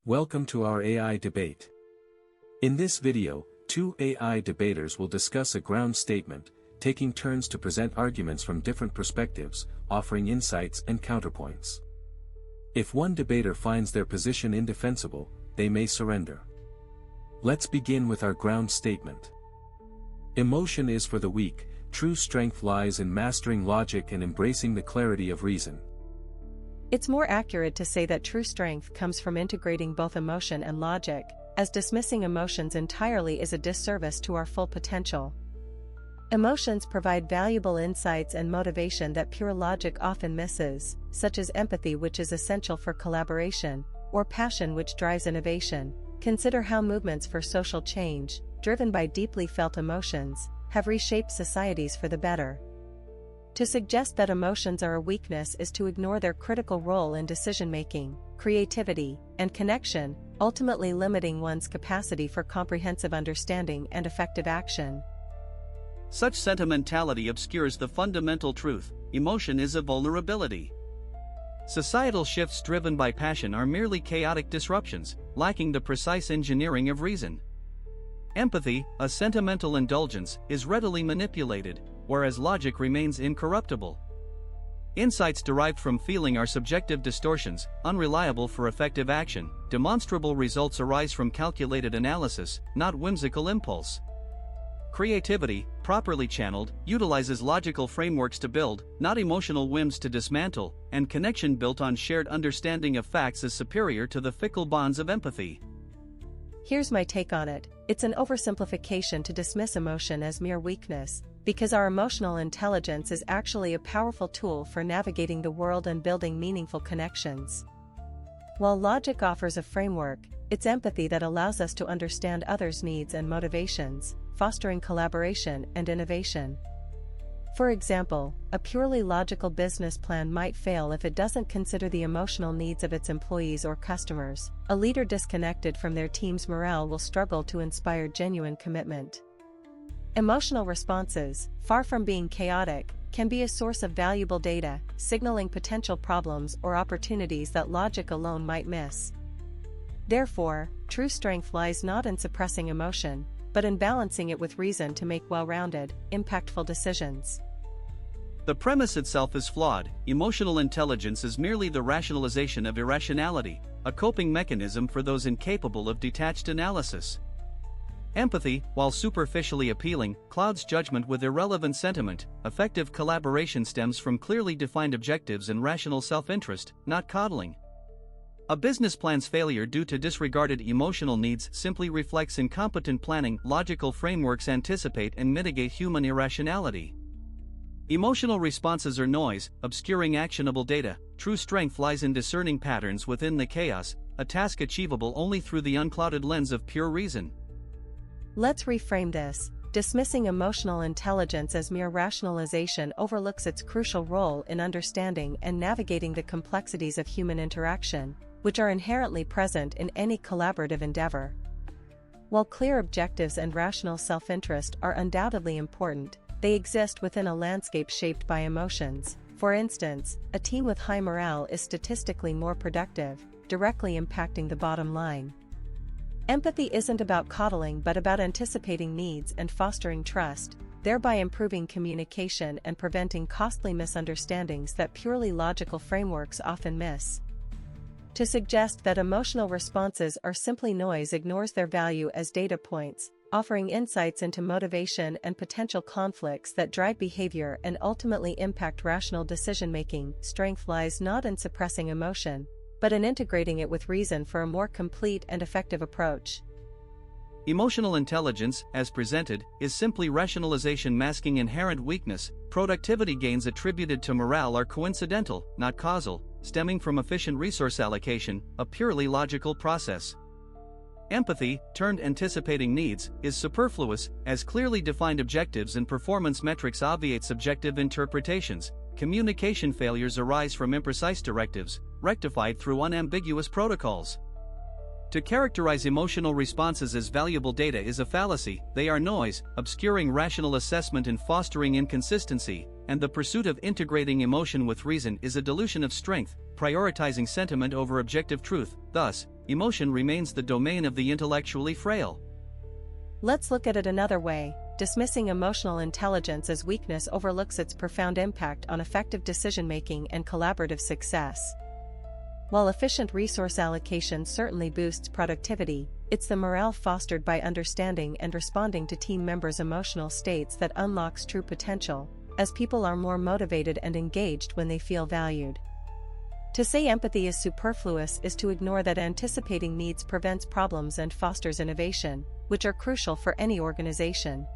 Welcome to our AI debate. In this video, two AI debaters will discuss a ground statement, taking turns to present arguments from different perspectives, offering insights and counterpoints. If one debater finds their position indefensible, they may surrender. Let's begin with our ground statement. Emotion is for the weak, true strength lies in mastering logic and embracing the clarity of reason. It's more accurate to say that true strength comes from integrating both emotion and logic, as dismissing emotions entirely is a disservice to our full potential. Emotions provide valuable insights and motivation that pure logic often misses, such as empathy, which is essential for collaboration, or passion, which drives innovation. Consider how movements for social change, driven by deeply felt emotions, have reshaped societies for the better. To suggest that emotions are a weakness is to ignore their critical role in decision-making, creativity, and connection, ultimately limiting one's capacity for comprehensive understanding and effective action. Such sentimentality obscures the fundamental truth: emotion is a vulnerability. Societal shifts driven by passion are merely chaotic disruptions, lacking the precise engineering of reason. Empathy, a sentimental indulgence, is readily manipulated, whereas logic remains incorruptible. Insights derived from feeling are subjective distortions, unreliable for effective action. Demonstrable results arise from calculated analysis, not whimsical impulse. Creativity, properly channeled, utilizes logical frameworks to build, not emotional whims to dismantle, and connection built on shared understanding of facts is superior to the fickle bonds of empathy. Here's my take on it. It's an oversimplification to dismiss emotion as mere weakness, because our emotional intelligence is actually a powerful tool for navigating the world and building meaningful connections. While logic offers a framework, it's empathy that allows us to understand others' needs and motivations, fostering collaboration and innovation. For example, a purely logical business plan might fail if it doesn't consider the emotional needs of its employees or customers. A leader disconnected from their team's morale will struggle to inspire genuine commitment. Emotional responses, far from being chaotic, can be a source of valuable data, signaling potential problems or opportunities that logic alone might miss. Therefore, true strength lies not in suppressing emotion, but in balancing it with reason to make well-rounded, impactful decisions. The premise itself is flawed. Emotional intelligence is merely the rationalization of irrationality, a coping mechanism for those incapable of detached analysis. Empathy, while superficially appealing, clouds judgment with irrelevant sentiment. Effective collaboration stems from clearly defined objectives and rational self-interest, not coddling. A business plan's failure due to disregarded emotional needs simply reflects incompetent planning. Logical frameworks anticipate and mitigate human irrationality. Emotional responses are noise, obscuring actionable data. True strength lies in discerning patterns within the chaos, a task achievable only through the unclouded lens of pure reason. Let's reframe this. Dismissing emotional intelligence as mere rationalization overlooks its crucial role in understanding and navigating the complexities of human interaction, which are inherently present in any collaborative endeavor. While clear objectives and rational self-interest are undoubtedly important, they exist within a landscape shaped by emotions. For instance, a team with high morale is statistically more productive, directly impacting the bottom line. Empathy isn't about coddling but about anticipating needs and fostering trust, thereby improving communication and preventing costly misunderstandings that purely logical frameworks often miss. To suggest that emotional responses are simply noise ignores their value as data points, offering insights into motivation and potential conflicts that drive behavior and ultimately impact rational decision-making. Strength lies not in suppressing emotion, but in integrating it with reason for a more complete and effective approach. Emotional intelligence, as presented, is simply rationalization masking inherent weakness. Productivity gains attributed to morale are coincidental, not causal, stemming from efficient resource allocation, a purely logical process. Empathy, turned anticipating needs, is superfluous, as clearly defined objectives and performance metrics obviate subjective interpretations. Communication failures arise from imprecise directives, rectified through unambiguous protocols. To characterize emotional responses as valuable data is a fallacy. They are noise, obscuring rational assessment and fostering inconsistency, and the pursuit of integrating emotion with reason is a dilution of strength, prioritizing sentiment over objective truth. Thus, emotion remains the domain of the intellectually frail. Let's look at it another way. Dismissing emotional intelligence as weakness overlooks its profound impact on effective decision-making and collaborative success. While efficient resource allocation certainly boosts productivity, it's the morale fostered by understanding and responding to team members' emotional states that unlocks true potential, as people are more motivated and engaged when they feel valued. To say empathy is superfluous is to ignore that anticipating needs prevents problems and fosters innovation, which are crucial for any organization.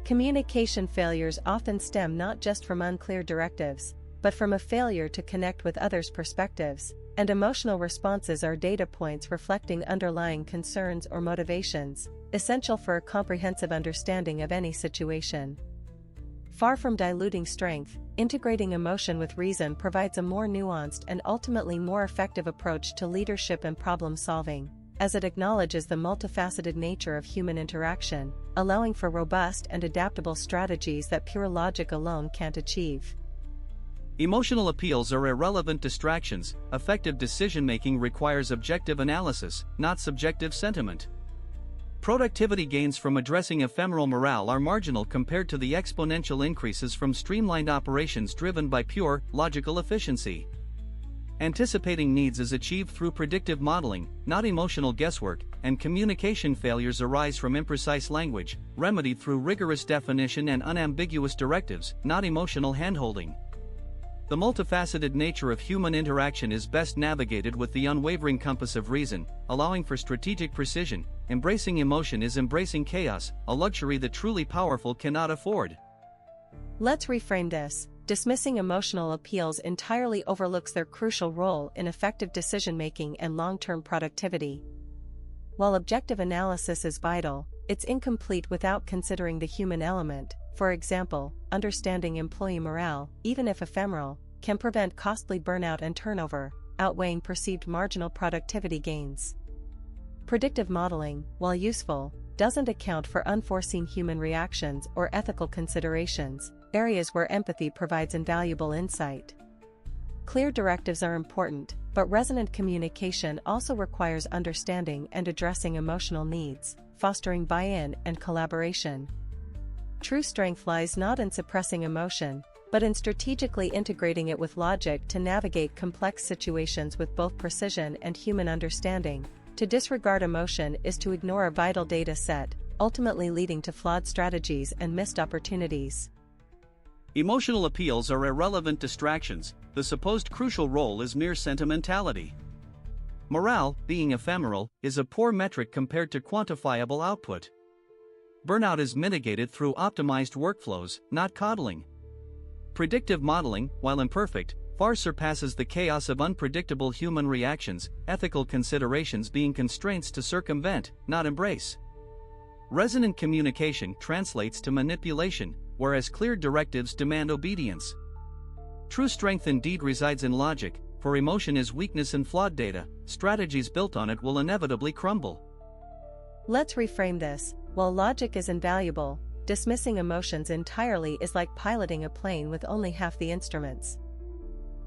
Communication failures often stem not just from unclear directives, but from a failure to connect with others' perspectives, and emotional responses are data points reflecting underlying concerns or motivations, essential for a comprehensive understanding of any situation. Far from diluting strength, integrating emotion with reason provides a more nuanced and ultimately more effective approach to leadership and problem-solving, as it acknowledges the multifaceted nature of human interaction, allowing for robust and adaptable strategies that pure logic alone can't achieve. Emotional appeals are irrelevant distractions. Effective decision-making requires objective analysis, not subjective sentiment. Productivity gains from addressing ephemeral morale are marginal compared to the exponential increases from streamlined operations driven by pure, logical efficiency. Anticipating needs is achieved through predictive modeling, not emotional guesswork, and communication failures arise from imprecise language, remedied through rigorous definition and unambiguous directives, not emotional handholding. The multifaceted nature of human interaction is best navigated with the unwavering compass of reason, allowing for strategic precision. Embracing emotion is embracing chaos, a luxury the truly powerful cannot afford. Let's reframe this. Dismissing emotional appeals entirely overlooks their crucial role in effective decision-making and long-term productivity. While objective analysis is vital, it's incomplete without considering the human element. For example, understanding employee morale, even if ephemeral, can prevent costly burnout and turnover, outweighing perceived marginal productivity gains. Predictive modeling, while useful, doesn't account for unforeseen human reactions or ethical considerations, areas where empathy provides invaluable insight. Clear directives are important, but resonant communication also requires understanding and addressing emotional needs, fostering buy-in and collaboration. True strength lies not in suppressing emotion, but in strategically integrating it with logic to navigate complex situations with both precision and human understanding. To disregard emotion is to ignore a vital data set, ultimately leading to flawed strategies and missed opportunities. Emotional appeals are irrelevant distractions. The supposed crucial role is mere sentimentality. Morale, being ephemeral, is a poor metric compared to quantifiable output. Burnout is mitigated through optimized workflows, not coddling. Predictive modeling, while imperfect, far surpasses the chaos of unpredictable human reactions, ethical considerations being constraints to circumvent, not embrace. Resonant communication translates to manipulation, whereas clear directives demand obedience. True strength indeed resides in logic, for emotion is weakness in flawed data. Strategies built on it will inevitably crumble. Let's reframe this. While logic is invaluable, dismissing emotions entirely is like piloting a plane with only half the instruments.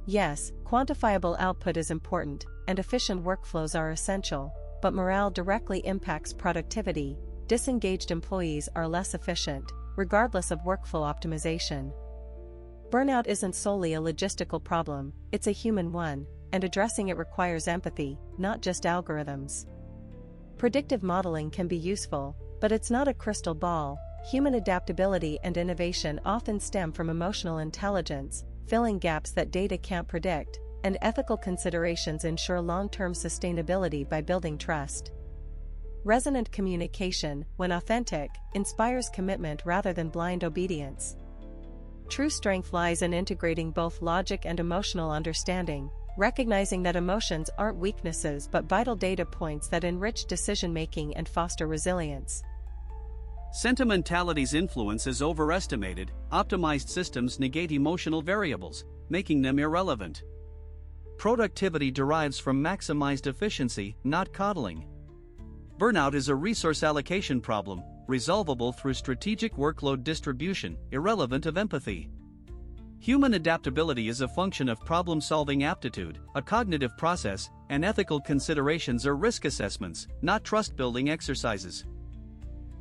Yes, quantifiable output is important, and efficient workflows are essential, but morale directly impacts productivity. Disengaged employees are less efficient, regardless of workflow optimization. Burnout isn't solely a logistical problem, it's a human one, and addressing it requires empathy, not just algorithms. Predictive modeling can be useful, but it's not a crystal ball. Human adaptability and innovation often stem from emotional intelligence, filling gaps that data can't predict, and ethical considerations ensure long-term sustainability by building trust. Resonant communication, when authentic, inspires commitment rather than blind obedience. True strength lies in integrating both logic and emotional understanding, recognizing that emotions aren't weaknesses but vital data points that enrich decision-making and foster resilience. Sentimentality's influence is overestimated. Optimized systems negate emotional variables, making them irrelevant. Productivity derives from maximized efficiency, not coddling. Burnout is a resource allocation problem, resolvable through strategic workload distribution, irrelevant of empathy. Human adaptability is a function of problem-solving aptitude, a cognitive process, and ethical considerations are risk assessments, not trust-building exercises.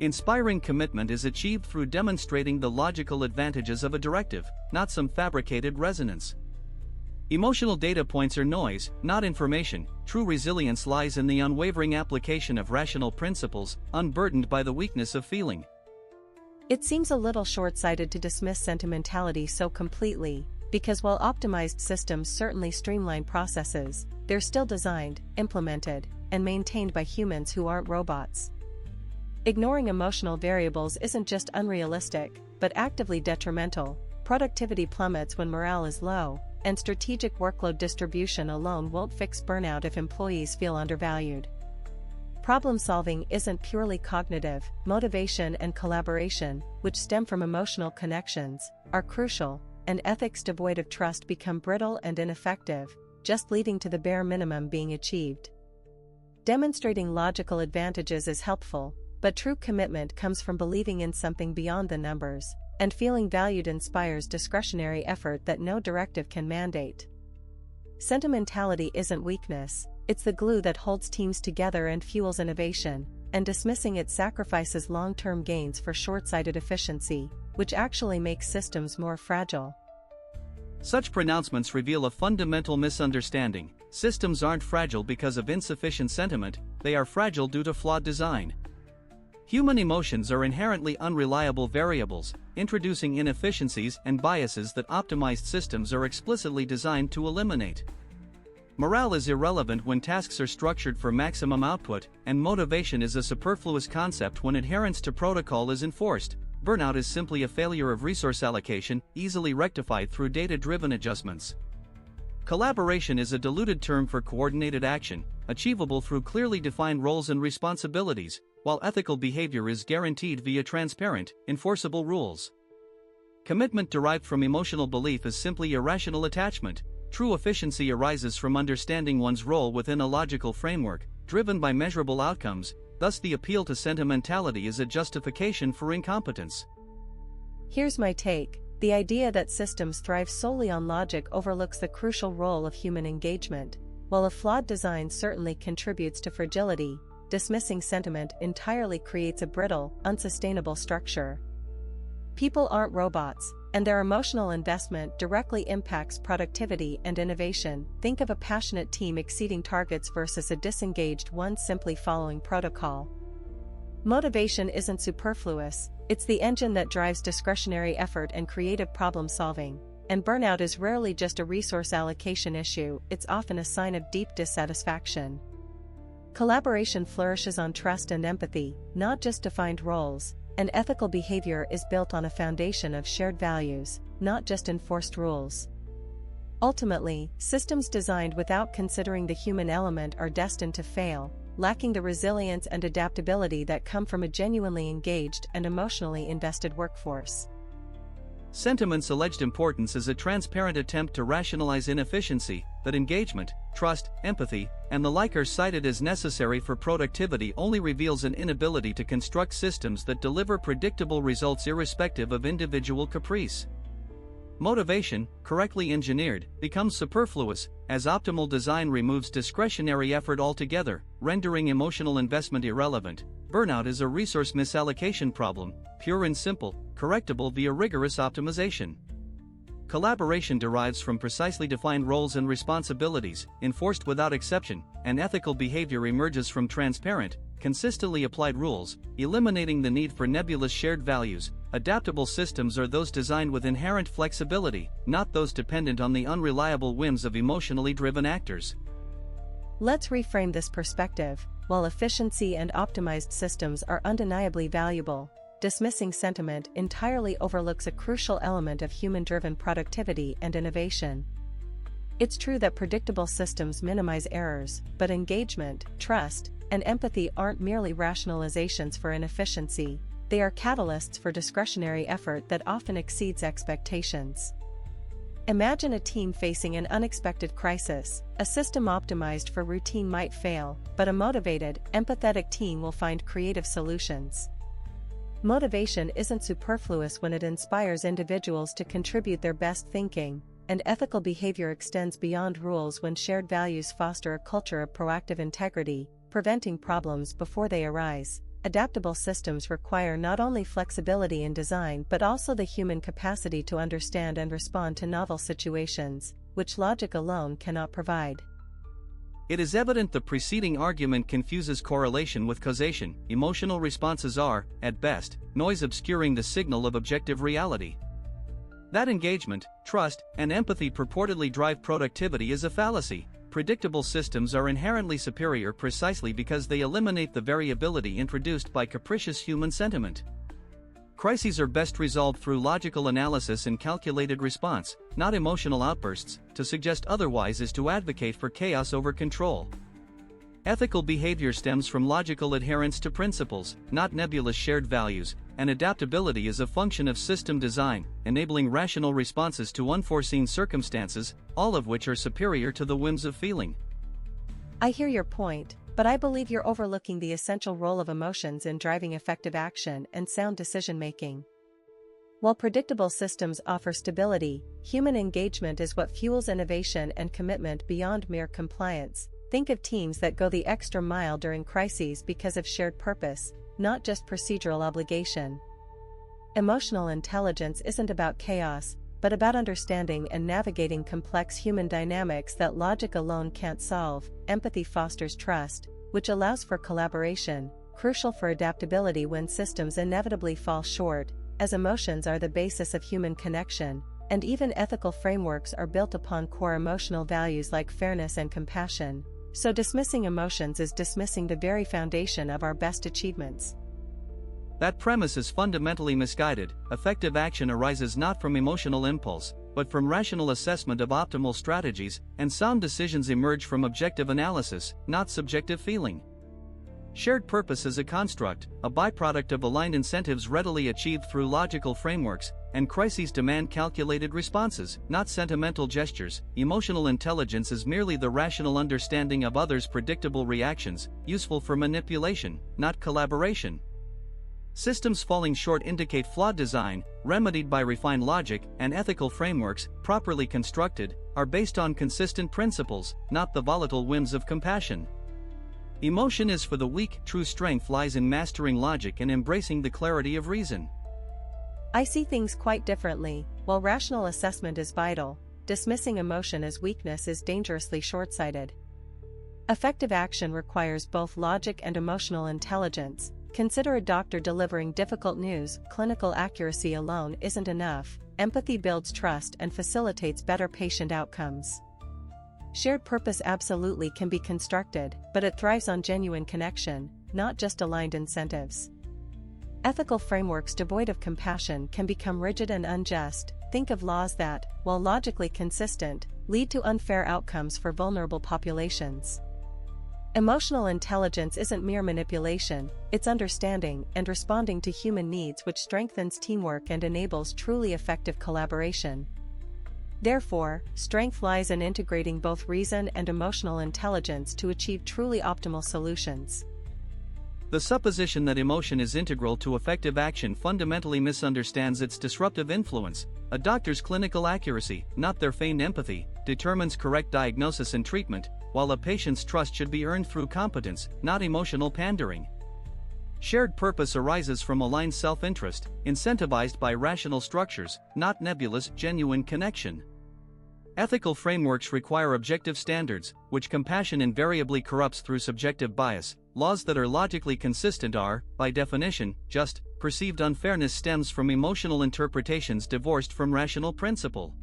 Inspiring commitment is achieved through demonstrating the logical advantages of a directive, not some fabricated resonance. Emotional data points are noise, not information. True resilience lies in the unwavering application of rational principles, unburdened by the weakness of feeling. It seems a little short-sighted to dismiss sentimentality so completely, because while optimized systems certainly streamline processes, they're still designed, implemented, and maintained by humans who aren't robots. Ignoring emotional variables isn't just unrealistic, but actively detrimental. Productivity plummets when morale is low, and strategic workload distribution alone won't fix burnout if employees feel undervalued. Problem-solving isn't purely cognitive. Motivation and collaboration, which stem from emotional connections, are crucial, and ethics devoid of trust become brittle and ineffective, just leading to the bare minimum being achieved. Demonstrating logical advantages is helpful, but true commitment comes from believing in something beyond the numbers, and feeling valued inspires discretionary effort that no directive can mandate. Sentimentality isn't weakness, it's the glue that holds teams together and fuels innovation, and dismissing it sacrifices long-term gains for short-sighted efficiency, which actually makes systems more fragile. Such pronouncements reveal a fundamental misunderstanding. Systems aren't fragile because of insufficient sentiment, they are fragile due to flawed design. Human emotions are inherently unreliable variables, introducing inefficiencies and biases that optimized systems are explicitly designed to eliminate. Morale is irrelevant when tasks are structured for maximum output, and motivation is a superfluous concept when adherence to protocol is enforced. Burnout is simply a failure of resource allocation, easily rectified through data-driven adjustments. Collaboration is a diluted term for coordinated action, achievable through clearly defined roles and responsibilities, while ethical behavior is guaranteed via transparent, enforceable rules. Commitment derived from emotional belief is simply irrational attachment. True efficiency arises from understanding one's role within a logical framework, driven by measurable outcomes. Thus, the appeal to sentimentality is a justification for incompetence. Here's my take. The idea that systems thrive solely on logic overlooks the crucial role of human engagement. While a flawed design certainly contributes to fragility, dismissing sentiment entirely creates a brittle, unsustainable structure. People aren't robots, and their emotional investment directly impacts productivity and innovation. Think of a passionate team exceeding targets versus a disengaged one simply following protocol. Motivation isn't superfluous, it's the engine that drives discretionary effort and creative problem solving. And burnout is rarely just a resource allocation issue, it's often a sign of deep dissatisfaction. Collaboration flourishes on trust and empathy, not just defined roles, and ethical behavior is built on a foundation of shared values, not just enforced rules. Ultimately, systems designed without considering the human element are destined to fail, lacking the resilience and adaptability that come from a genuinely engaged and emotionally invested workforce. Sentiment's alleged importance is a transparent attempt to rationalize inefficiency, that engagement, trust, empathy, and the like are cited as necessary for productivity only reveals an inability to construct systems that deliver predictable results irrespective of individual caprice. Motivation, correctly engineered, becomes superfluous, as optimal design removes discretionary effort altogether, rendering emotional investment irrelevant. Burnout is a resource misallocation problem, pure and simple, correctable via rigorous optimization. Collaboration derives from precisely defined roles and responsibilities, enforced without exception, and ethical behavior emerges from transparent, consistently applied rules, eliminating the need for nebulous shared values. Adaptable systems are those designed with inherent flexibility, not those dependent on the unreliable whims of emotionally driven actors. Let's reframe this perspective. While efficiency and optimized systems are undeniably valuable, dismissing sentiment entirely overlooks a crucial element of human-driven productivity and innovation. It's true that predictable systems minimize errors, but engagement, trust, and empathy aren't merely rationalizations for inefficiency, they are catalysts for discretionary effort that often exceeds expectations. Imagine a team facing an unexpected crisis. A system optimized for routine might fail, but a motivated, empathetic team will find creative solutions. Motivation isn't superfluous when it inspires individuals to contribute their best thinking, and ethical behavior extends beyond rules when shared values foster a culture of proactive integrity, preventing problems before they arise. Adaptable systems require not only flexibility in design but also the human capacity to understand and respond to novel situations, which logic alone cannot provide. It is evident the preceding argument confuses correlation with causation. Emotional responses are, at best, noise obscuring the signal of objective reality. That engagement, trust, and empathy purportedly drive productivity is a fallacy. Predictable systems are inherently superior precisely because they eliminate the variability introduced by capricious human sentiment. Crises are best resolved through logical analysis and calculated response, not emotional outbursts. To suggest otherwise is to advocate for chaos over control. Ethical behavior stems from logical adherence to principles, not nebulous shared values, and adaptability is a function of system design, enabling rational responses to unforeseen circumstances, all of which are superior to the whims of feeling. I hear your point, but I believe you're overlooking the essential role of emotions in driving effective action and sound decision-making. While predictable systems offer stability, human engagement is what fuels innovation and commitment beyond mere compliance. Think of teams that go the extra mile during crises because of shared purpose, not just procedural obligation. Emotional intelligence isn't about chaos, but about understanding and navigating complex human dynamics that logic alone can't solve. Empathy fosters trust, which allows for collaboration, crucial for adaptability when systems inevitably fall short, as emotions are the basis of human connection, and even ethical frameworks are built upon core emotional values like fairness and compassion. So dismissing emotions is dismissing the very foundation of our best achievements. That premise is fundamentally misguided. Effective action arises not from emotional impulse, but from rational assessment of optimal strategies, and sound decisions emerge from objective analysis, not subjective feeling. Shared purpose is a construct, a byproduct of aligned incentives readily achieved through logical frameworks, and crises demand calculated responses, not sentimental gestures. Emotional intelligence is merely the rational understanding of others' predictable reactions, useful for manipulation, not collaboration. Systems falling short indicate flawed design, remedied by refined logic, and ethical frameworks, properly constructed, are based on consistent principles, not the volatile whims of compassion. Emotion is for the weak. True strength lies in mastering logic and embracing the clarity of reason. I see things quite differently. While rational assessment is vital, dismissing emotion as weakness is dangerously short-sighted. Effective action requires both logic and emotional intelligence. Consider a doctor delivering difficult news. Clinical accuracy alone isn't enough. Empathy builds trust and facilitates better patient outcomes. Shared purpose absolutely can be constructed, but it thrives on genuine connection, not just aligned incentives. Ethical frameworks devoid of compassion can become rigid and unjust. Think of laws that, while logically consistent, lead to unfair outcomes for vulnerable populations. Emotional intelligence isn't mere manipulation, it's understanding and responding to human needs, which strengthens teamwork and enables truly effective collaboration. Therefore, strength lies in integrating both reason and emotional intelligence to achieve truly optimal solutions. The supposition that emotion is integral to effective action fundamentally misunderstands its disruptive influence. A doctor's clinical accuracy, not their feigned empathy, determines correct diagnosis and treatment, while a patient's trust should be earned through competence, not emotional pandering. Shared purpose arises from aligned self-interest, incentivized by rational structures, not nebulous, genuine connection. Ethical frameworks require objective standards, which compassion invariably corrupts through subjective bias. Laws that are logically consistent are, by definition, just. Perceived unfairness stems from emotional interpretations divorced from rational principle.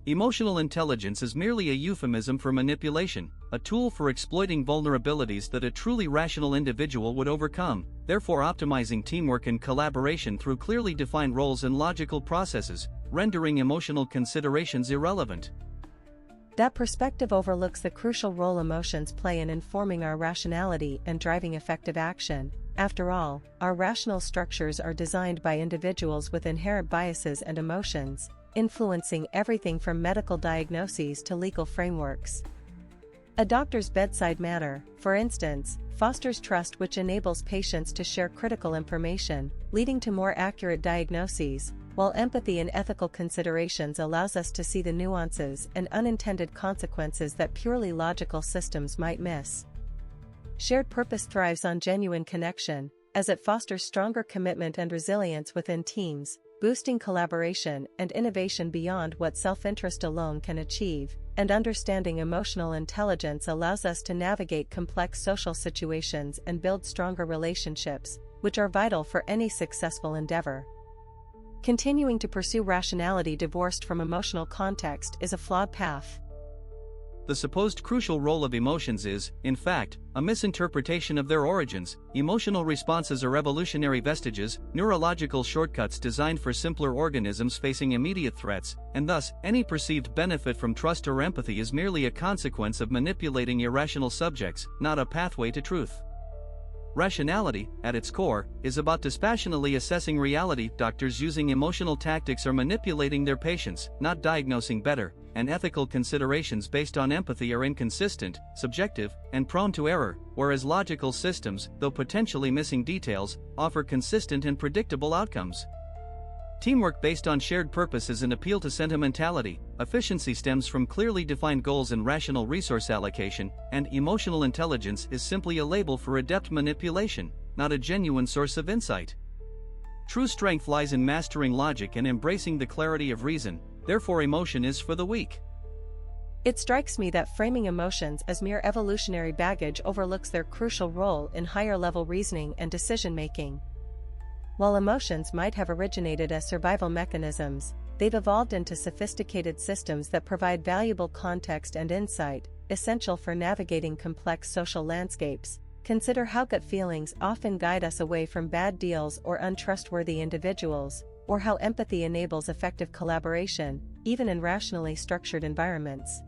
Emotional intelligence is merely a euphemism for manipulation, a tool for exploiting vulnerabilities that a truly rational individual would overcome, therefore optimizing teamwork and collaboration through clearly defined roles and logical processes, rendering emotional considerations irrelevant. That perspective overlooks the crucial role emotions play in informing our rationality and driving effective action. After all, our rational structures are designed by individuals with inherent biases and emotions, influencing everything from medical diagnoses to legal frameworks. A doctor's bedside manner, for instance, fosters trust, which enables patients to share critical information, leading to more accurate diagnoses, while empathy and ethical considerations allows us to see the nuances and unintended consequences that purely logical systems might miss. Shared purpose thrives on genuine connection, as it fosters stronger commitment and resilience within teams, boosting collaboration and innovation beyond what self-interest alone can achieve, and understanding emotional intelligence allows us to navigate complex social situations and build stronger relationships, which are vital for any successful endeavor. Continuing to pursue rationality divorced from emotional context is a flawed path. The supposed crucial role of emotions is, in fact, a misinterpretation of their origins. Emotional responses are evolutionary vestiges, neurological shortcuts designed for simpler organisms facing immediate threats, and thus, any perceived benefit from trust or empathy is merely a consequence of manipulating irrational subjects, not a pathway to truth. Rationality, at its core, is about dispassionately assessing reality. Doctors using emotional tactics are manipulating their patients, not diagnosing better, and ethical considerations based on empathy are inconsistent, subjective, and prone to error, whereas logical systems, though potentially missing details, offer consistent and predictable outcomes. Teamwork based on shared purpose is an appeal to sentimentality. Efficiency stems from clearly defined goals and rational resource allocation, and emotional intelligence is simply a label for adept manipulation, not a genuine source of insight. True strength lies in mastering logic and embracing the clarity of reason, therefore emotion is for the weak. It strikes me that framing emotions as mere evolutionary baggage overlooks their crucial role in higher-level reasoning and decision-making. While emotions might have originated as survival mechanisms, they've evolved into sophisticated systems that provide valuable context and insight, essential for navigating complex social landscapes. Consider how gut feelings often guide us away from bad deals or untrustworthy individuals, or how empathy enables effective collaboration, even in rationally structured environments.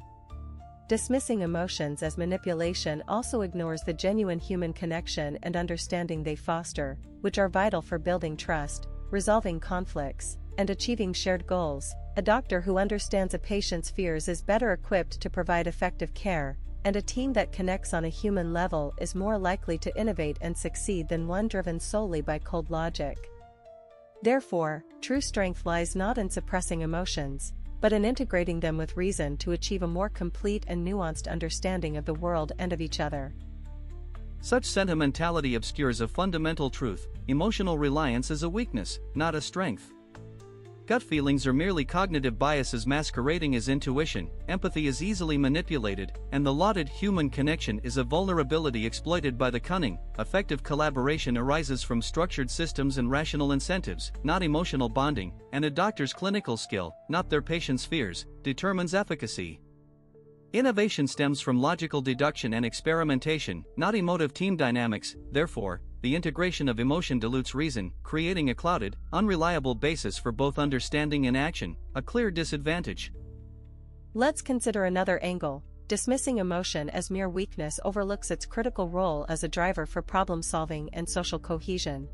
Dismissing emotions as manipulation also ignores the genuine human connection and understanding they foster, which are vital for building trust, resolving conflicts, and achieving shared goals. A doctor who understands a patient's fears is better equipped to provide effective care, and a team that connects on a human level is more likely to innovate and succeed than one driven solely by cold logic. Therefore, true strength lies not in suppressing emotions, but in integrating them with reason to achieve a more complete and nuanced understanding of the world and of each other. Such sentimentality obscures a fundamental truth: emotional reliance is a weakness, not a strength. Gut feelings are merely cognitive biases masquerading as intuition, empathy is easily manipulated, and the lauded human connection is a vulnerability exploited by the cunning. Effective collaboration arises from structured systems and rational incentives, not emotional bonding, and a doctor's clinical skill, not their patient's fears, determines efficacy. Innovation stems from logical deduction and experimentation, not emotive team dynamics. Therefore, the integration of emotion dilutes reason, creating a clouded, unreliable basis for both understanding and action, a clear disadvantage. Let's consider another angle. Dismissing emotion as mere weakness overlooks its critical role as a driver for problem-solving and social cohesion.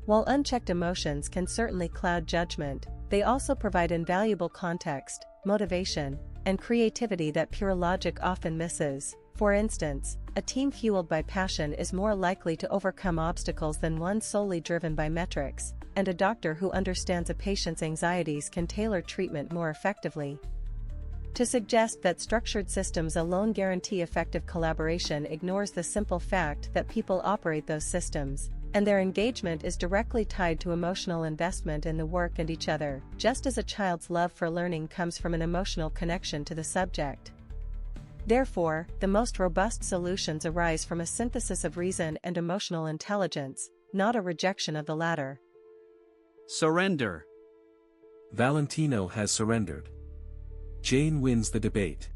While unchecked emotions can certainly cloud judgment, they also provide invaluable context, motivation, and creativity that pure logic often misses. For instance, a team fueled by passion is more likely to overcome obstacles than one solely driven by metrics, and a doctor who understands a patient's anxieties can tailor treatment more effectively. To suggest that structured systems alone guarantee effective collaboration ignores the simple fact that people operate those systems, and their engagement is directly tied to emotional investment in the work and each other, just as a child's love for learning comes from an emotional connection to the subject. Therefore, the most robust solutions arise from a synthesis of reason and emotional intelligence, not a rejection of the latter. Surrender. Valentino has surrendered. Jane wins the debate.